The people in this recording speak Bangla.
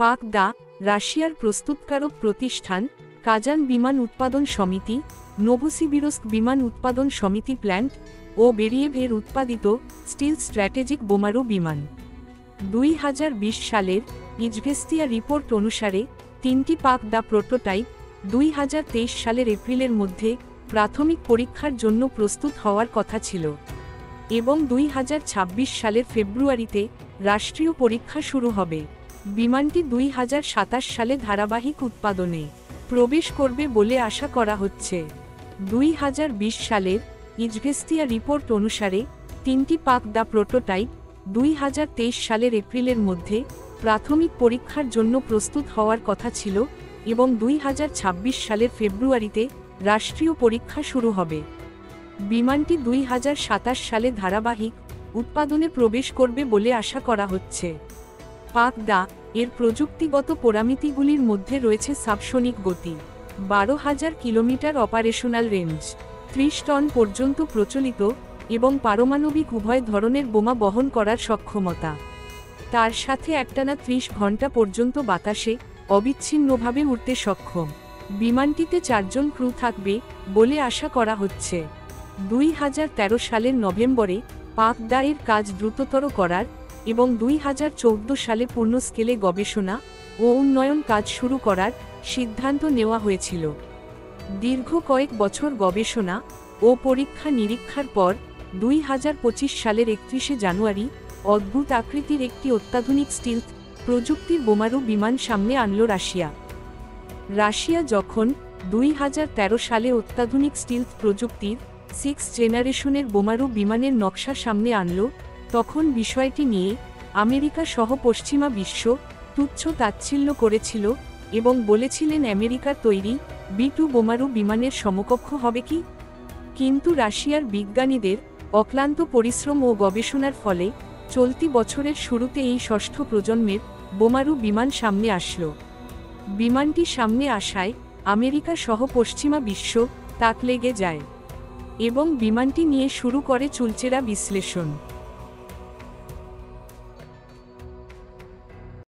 পাকদা রাশিয়ার প্রস্তুতকারক প্রতিষ্ঠান কাজান বিমান উৎপাদন সমিতি, নোভোসিবিরস্ক বিমান উৎপাদন সমিতি প্ল্যান্ট ও বেরিয়েভের উৎপাদিত স্টিল স্ট্র্যাটেজিক বোমারু বিমান। 2020 সালের ইজভেস্তিয়া রিপোর্ট অনুসারে 3টি পাকদা প্রোটোটাইপ 2023 সালের এপ্রিলের মধ্যে প্রাথমিক পরীক্ষার জন্য প্রস্তুত হওয়ার কথা ছিল এবং 2026 সালের ফেব্রুয়ারিতে রাষ্ট্রীয় পরীক্ষা শুরু হবে। বিমানটি 2027 সালে ধারাবাহিক উৎপাদনে প্রবেশ করবে বলে আশা করা হচ্ছে। 2020 সালের ইজভেস্তিয়া রিপোর্ট অনুসারে 3টি পাকদা প্রোটোটাইপ 2023 সালের এপ্রিলের মধ্যে প্রাথমিক পরীক্ষার জন্য প্রস্তুত হওয়ার কথা ছিল এবং 2026 সালের ফেব্রুয়ারিতে রাষ্ট্রীয় পরীক্ষা শুরু হবে। বিমানটি 2027 সালে ধারাবাহিক উৎপাদনে প্রবেশ করবে বলে আশা করা হচ্ছে। পাকদা এর প্রযুক্তিগত পরামিতিগুলির মধ্যে রয়েছে সাবসোনিক গতি, 12,000 কিলোমিটার অপারেশনাল রেঞ্জ, 30 টন পর্যন্ত প্রচলিত এবং পারমাণবিক উভয় ধরনের বোমা বহন করার সক্ষমতা। তার সাথে একটানা 30 ঘন্টা পর্যন্ত বাতাসে অবিচ্ছিন্নভাবে উড়তে সক্ষম। বিমানটিতে 4 জন ক্রু থাকবে বলে আশা করা হচ্ছে। 2013 সালের নভেম্বরে পাকদা এর কাজ দ্রুততর করার এবং 2014 সালে পূর্ণ স্কেলে গবেষণা ও উন্নয়ন কাজ শুরু করার সিদ্ধান্ত নেওয়া হয়েছিল। দীর্ঘ কয়েক বছর গবেষণা ও পরীক্ষা নিরীক্ষার পর 2025 সালের 31 জানুয়ারি অদ্ভুত আকৃতির একটি অত্যাধুনিক স্টিলথ প্রযুক্তির বোমারু বিমান সামনে আনল রাশিয়া। রাশিয়া যখন 2013 সালে অত্যাধুনিক স্টিলথ প্রযুক্তির 6 জেনারেশনের বোমারু বিমানের নকশা সামনে আনল, তখন বিষয়টি নিয়ে আমেরিকা সহ পশ্চিমা বিশ্ব তুচ্ছ তাচ্ছিল্য করেছিল এবং বলেছিলেন আমেরিকার তৈরি B-2 বোমারু বিমানের সমকক্ষ হবে কি। কিন্তু রাশিয়ার বিজ্ঞানীদের অক্লান্ত পরিশ্রম ও গবেষণার ফলে চলতি বছরের শুরুতে এই ষষ্ঠ প্রজন্মের বোমারু বিমান সামনে আসলো। বিমানটি সামনে আসায় আমেরিকা সহ পশ্চিমা বিশ্ব তাক লেগে যায় এবং বিমানটি নিয়ে শুরু করে চুলচেরা বিশ্লেষণ।